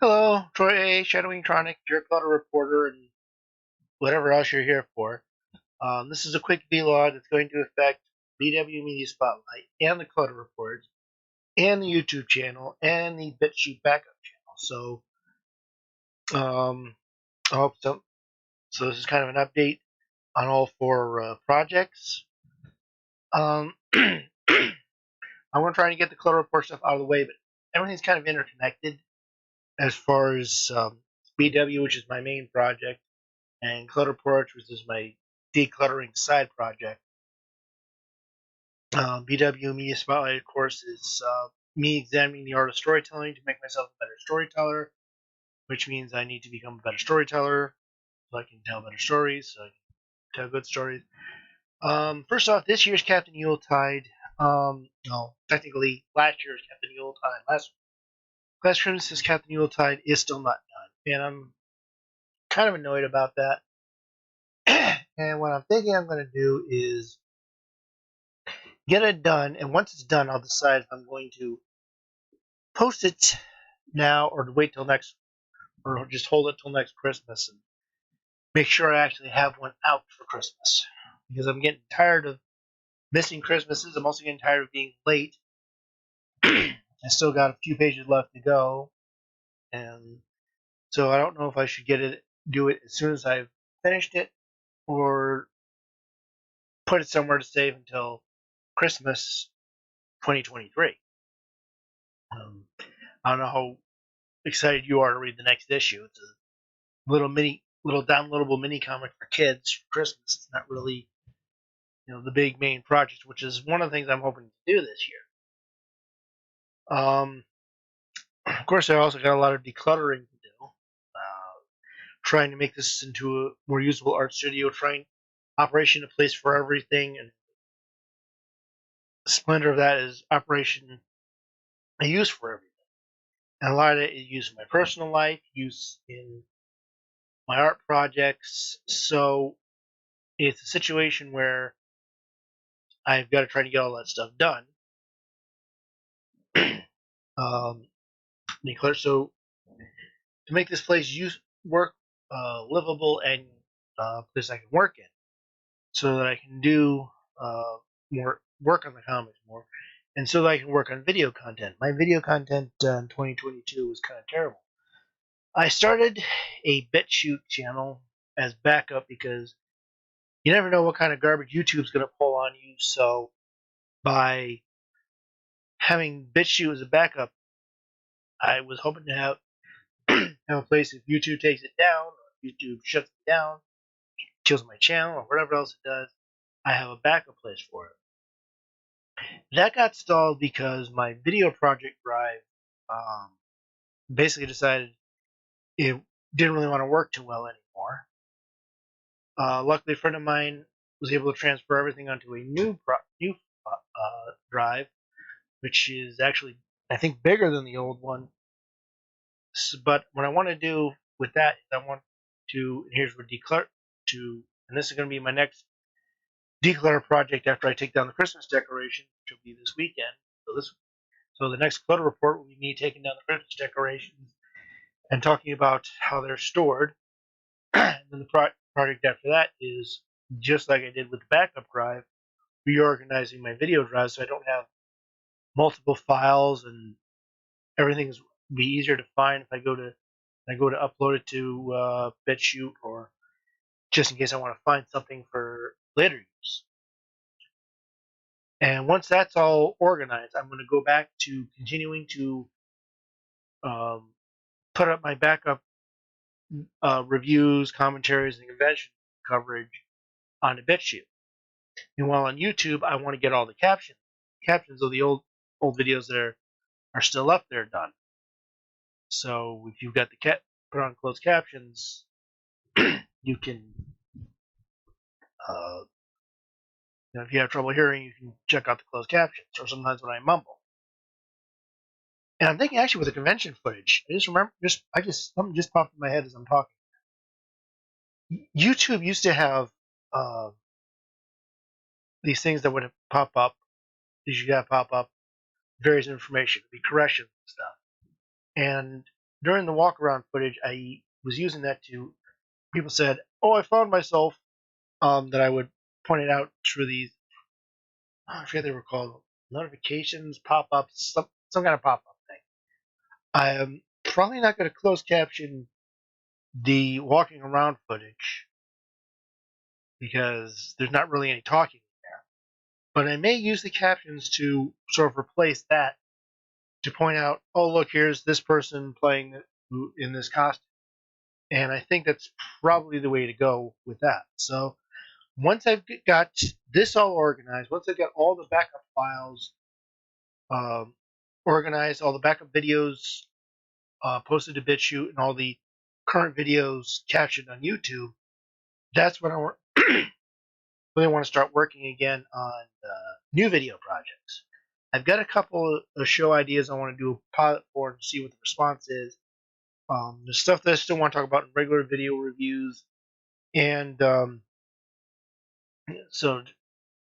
Hello, Troy A, Shadowing Tronic, your clutter reporter, and whatever else you're here for. This is a quick vlog that's going to affect BW Media Spotlight and the clutter report and the YouTube channel and the BitChute backup channel. I hope so. So this is kind of an update on all four projects. I want to try to get the clutter report stuff out of the way, but everything's kind of interconnected as far as BW, which is my main project, and Clutter Porch, which is my decluttering side project. BW Media Spotlight, of course, is me examining the art of storytelling to make myself a better storyteller, which means I need to become a better storyteller so I can tell better stories, so I can tell good stories. First off, this year's Captain Yuletide, no, technically last year's Captain Yuletide, last Christmas's Captain Yuletide is still not done, and I'm kind of annoyed about that. And what I'm thinking I'm going to do is get it done, and once it's done, I'll decide if I'm going to post it now or to wait till next, or just hold it till next Christmas and make sure I actually have one out for Christmas. Because I'm getting tired of missing Christmases. I'm also getting tired of being late. I still got a few pages left to go, and so I don't know if I should do it as soon as I've finished it, or put it somewhere to save until Christmas 2023. I don't know how excited you are to read the next issue. It's a little downloadable mini comic for kids for Christmas. It's not really, the big main project, which is one of the things I'm hoping to do this year. Of course, I also got a lot of decluttering to do. Trying to make this into a more usable art studio. Trying Operation a place for everything, and the splendor of that is Operation a use for everything. And a lot of it is used in my personal life, use in my art projects. So it's a situation where I've got to try to get all that stuff done. So to make this place livable, and place I can work in, so that I can do more work on the comics more, and so that I can work on video content. My video content in 2022 was kind of terrible. I started a BitChute channel as backup because you never know what kind of garbage YouTube's going to pull on you. So by having BitChute as a backup, I was hoping to have a place if YouTube takes it down, or YouTube shuts it down, kills my channel, or whatever else it does, I have a backup place for it. That got stalled because my video project drive basically decided it didn't really want to work too well anymore. Luckily, a friend of mine was able to transfer everything onto a new drive, which is actually, I think, bigger than the old one. But what I want to do with that is I want to, and here's where and this is going to be my next declutter project after I take down the Christmas decorations, which will be this weekend. So the next clutter report will be me taking down the Christmas decorations and talking about how they're stored. And then the project after that is, just like I did with the backup drive, reorganizing my video drive so I don't have multiple files, and everything will be easier to find if I go to upload it to BitChute, or just in case I want to find something for later use. And once that's all organized, I'm going to go back to continuing to put up my backup reviews, commentaries, and convention coverage onto BitChute. And while on YouTube, I want to get all the captions of the old videos that are still up there done. So if you've got the put on closed captions, you can, if you have trouble hearing, you can check out the closed captions, or sometimes when I mumble. And I'm thinking, actually, with the convention footage, something just popped in my head as I'm talking. YouTube used to have these things that would pop up. These you got to pop up various information, be corrections and stuff. And during the walk around footage, I was using that to. People said, "Oh, I found myself." That I would point it out through these. I forget they were called notifications, pop ups, some kind of pop up thing. I am probably not going to close caption the walking around footage because there's not really any talking there. But I may use the captions to sort of replace that to point out, oh, look, here's this person playing in this costume. And I think that's probably the way to go with that. So once I've got this all organized, once I've got all the backup files um, organized, all the backup videos posted to BitChute, and all the current videos captioned on YouTube, that's when I really want to start working again on new video projects. I've got a couple of show ideas I want to do a pilot for to see what the response is. There's stuff that I still want to talk about in regular video reviews, and so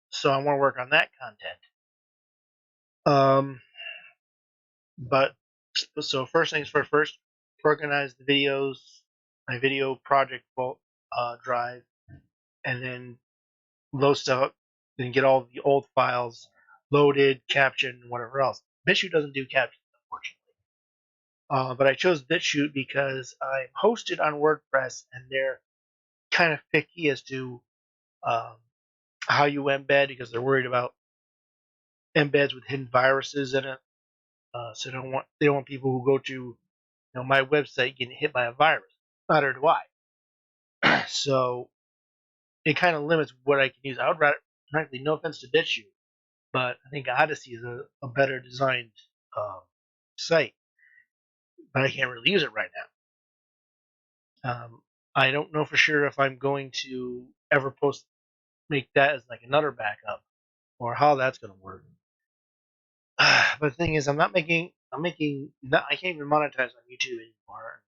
so I want to work on that content. But so first things first, organize the videos, my video project drive, and then load stuff up, then get all the old files loaded, captioned, whatever else. BitChute doesn't do captions, unfortunately. But I chose BitChute because I'm hosted on WordPress, and they're kind of picky as to um, how you embed because they're worried about embeds with hidden viruses in it. So they don't want people who go to my website getting hit by a virus. Neither do I. So it kind of limits what I can use. I would rather, frankly, no offense to BitChute, but I think Odyssey is a better designed site, but I can't really use it right now. I don't know for sure if I'm going to ever make that as like another backup or how that's going to work. But the thing is, I can't even monetize on YouTube anymore.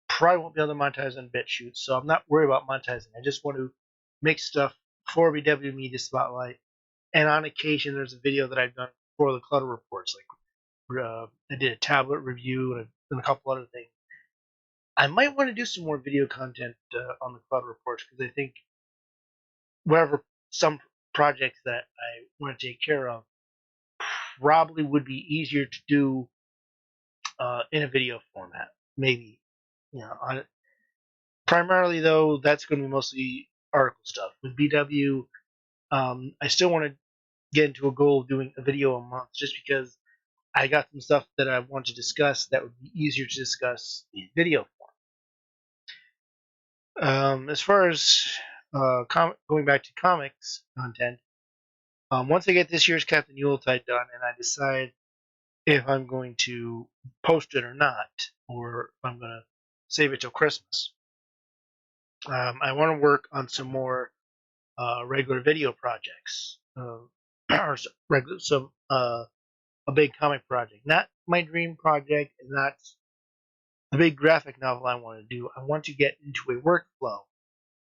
Probably won't be able to monetize on BitChute, so I'm not worried about monetizing. I just want to make stuff for BW Media Spotlight, and on occasion there's a video that I've done for the Clutter Reports. Like I did a tablet review and a couple other things. I might want to do some more video content on the Clutter Reports because I think some projects that I want to take care of probably would be easier to do in a video format. Maybe, primarily though, that's going to be mostly article stuff. With BW, I still want to get into a goal of doing a video a month, just because I got some stuff that I want to discuss that would be easier to discuss in video form. As far as going back to comics content, once I get this year's Captain Yuletide done and I decide if I'm going to post it or not, or if I'm going to save it till Christmas, I want to work on some more regular video projects, or a big comic project. Not my dream project, and not the big graphic novel I want to do. I want to get into a workflow,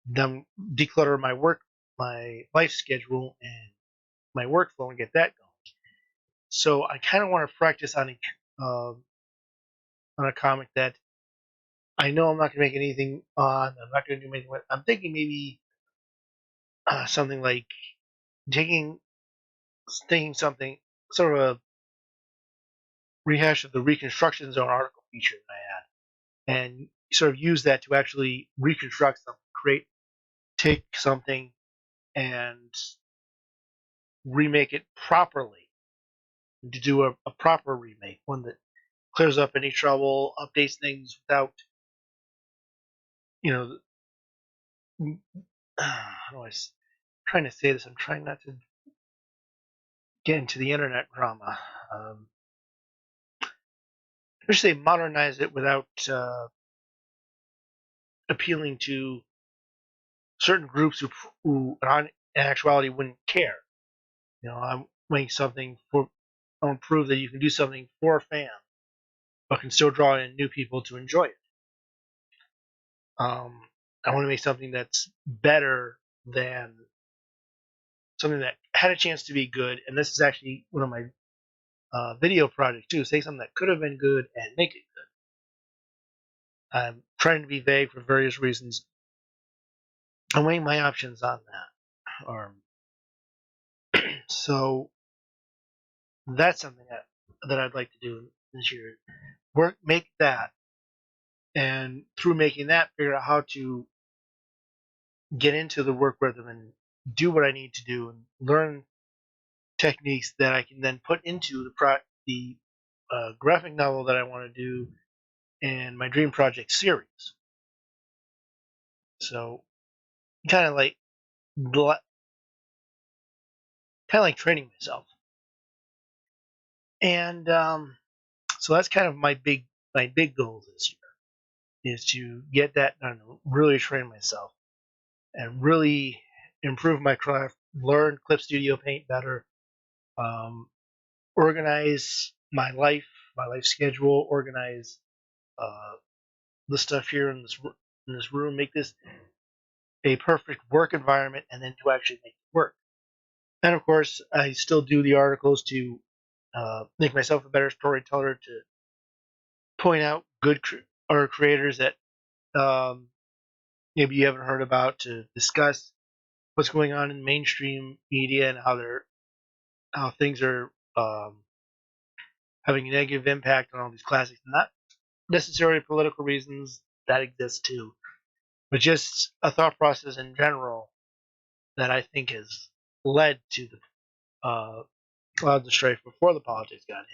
then declutter my life schedule, and my workflow, and get that going. So I kind of want to practice on a comic that I know I'm not going to make anything on. I'm not going to do anything with. I'm thinking maybe something like taking something sort of a rehash of the Reconstruction Zone article feature that I had, and sort of use that to actually reconstruct something, take something and remake it properly, to do a proper remake, one that clears up any trouble, updates things without, how do I trying to say this? I'm trying not to get into the internet drama. I should say modernize it without appealing to certain groups who in actuality wouldn't care. I'm making something for. I want to prove that you can do something for a fan, but can still draw in new people to enjoy it. I want to make something that's better than something that had a chance to be good. And this is actually one of my video projects too. Take something that could have been good and make it good. I'm trying to be vague for various reasons. I'm weighing my options on that. So that's something that I'd like to do this year. Make that, and through making that, figure out how to get into the work rhythm and do what I need to do and learn techniques that I can then put into the graphic novel that I want to do and my dream project series. So kind of like training myself, and so that's kind of my big goal this year is to get that done, really train myself, and really improve my craft, learn Clip Studio Paint better, um, organize my life schedule, organize uh, the stuff here in this room, make this a perfect work environment, and then to actually make it work. And of course, I still do the articles to make myself a better storyteller, to point out good creators that um, maybe you haven't heard about, to discuss what's going on in mainstream media and how things are having a negative impact on all these classics. Not necessarily political reasons that exist too, but just a thought process in general that I think has led to the clouds of strife before the politics got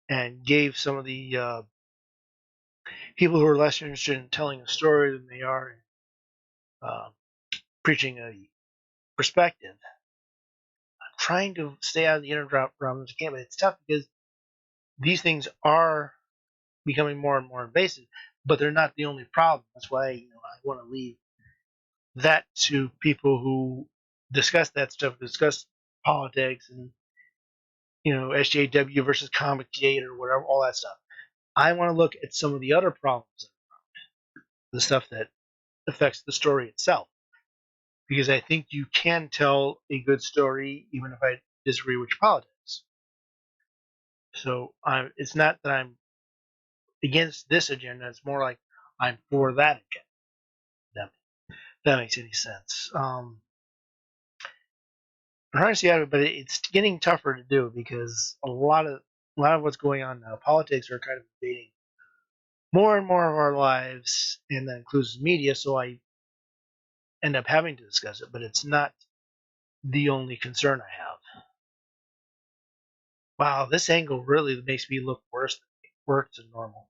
in, and gave some of the people who are less interested in telling a story than they are in uh, preaching a perspective. I'm trying to stay out of the internet realm as I can, but it's tough because these things are becoming more and more invasive, but they're not the only problem. That's why I want to leave that to people who discuss that stuff, discuss politics and SJW versus Comic Gate or whatever, all that stuff. I want to look at some of the other problems, the stuff that affects the story itself, because I think you can tell a good story even if I disagree with your politics. So it's not that I'm against this agenda; it's more like I'm for that agenda. That makes any sense. I'm trying to see out, but it's getting tougher to do because a lot of what's going on now, politics are kind of invading more and more of our lives, and that includes media. So I end up having to discuss it, but it's not the only concern I have. Wow, this angle really makes me look worse than normal.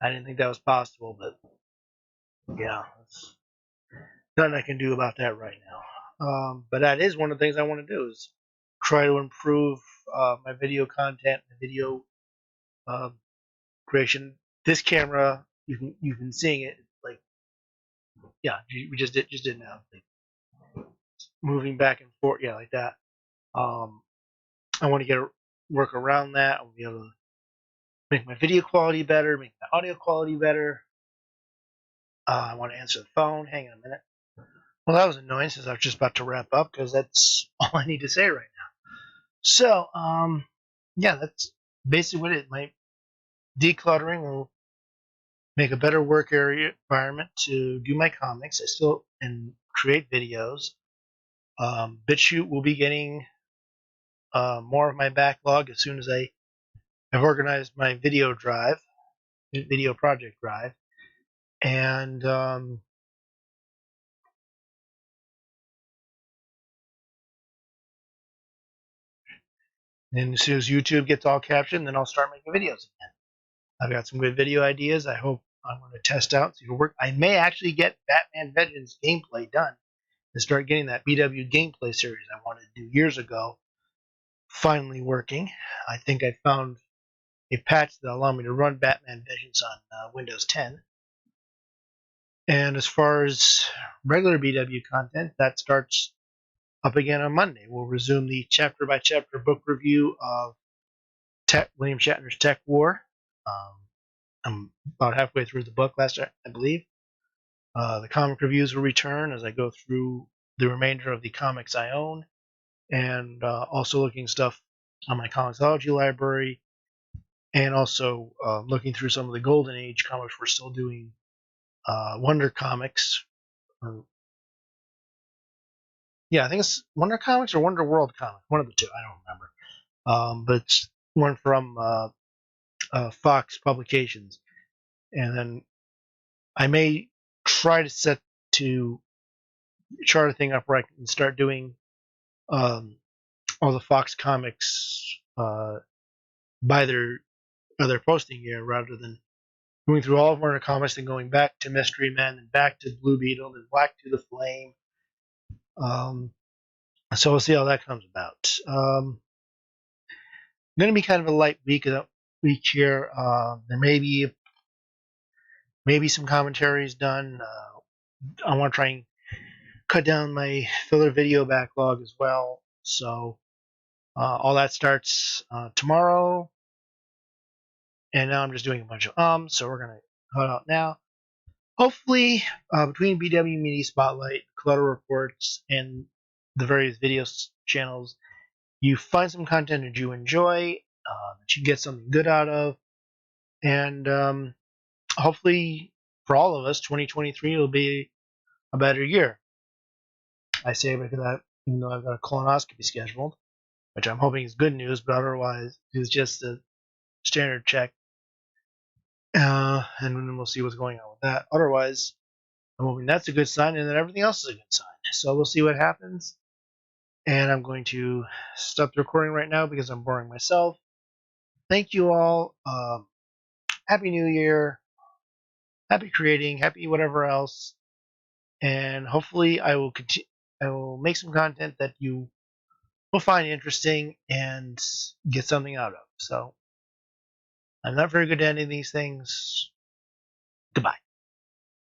I didn't think that was possible, but yeah, there's nothing I can do about that right now. But that is one of the things I want to do is try to improve my video content, my video uh, creation. This camera, you've been seeing it, like yeah, we just did now, like moving back and forth, yeah, like that. Um, I want to work around that. I want to be able to make my video quality better, make my audio quality better. I want to answer the phone. Hang on a minute. Well, that was annoying since I was just about to wrap up because that's all I need to say right now. So, yeah, that's basically what it is. My decluttering will make a better work area environment to do my comics. I still and create videos. BitChute will be getting more of my backlog as soon as I have organized my video project drive, and then as soon as YouTube gets all captioned, then I'll start making videos again. I've got some good video ideas. I hope I'm going to test out, see if it work. I may actually get Batman Vengeance gameplay done and start getting that BW gameplay series I wanted to do years ago finally working. I think I found a patch that allow me to run Batman Vengeance on Windows 10. And as far as regular BW content, that starts up again on Monday. We'll resume the chapter by chapter book review of William Shatner's Tech War. I'm about halfway through the book I believe. The comic reviews will return as I go through the remainder of the comics I own, and also looking stuff on my Comixology library and also looking through some of the Golden Age comics. We're still doing Wonder Comics. Yeah, I think it's Wonder Comics or Wonder World Comics, one of the two. I don't remember. But it's one from Fox Publications, and then I may try to chart a thing up where I can start doing all the Fox comics by their posting year, rather than going through all of Warner Comics and going back to Mystery Men and back to Blue Beetle and back to the Flame. So we'll see how that comes about. Going to be kind of a light week here. There may be maybe some commentaries done. I want to try and cut down my filler video backlog as well. So all that starts tomorrow. And now I'm just doing a bunch of so we're going to cut out now. Hopefully, between BW Media Spotlight, Clutter Reports, and the various video channels, you find some content that you enjoy, that you get something good out of, and hopefully, for all of us, 2023 will be a better year. I say because even though I've got a colonoscopy scheduled, which I'm hoping is good news, but otherwise it's just a standard check. And then we'll see what's going on with that. Otherwise, I'm hoping that's a good sign, and that everything else is a good sign. So we'll see what happens. And I'm going to stop the recording right now because I'm boring myself. Thank you all. Happy New Year. Happy creating. Happy whatever else. And hopefully, I will make some content that you will find interesting and get something out of. So I'm not very good at any of these things. Goodbye.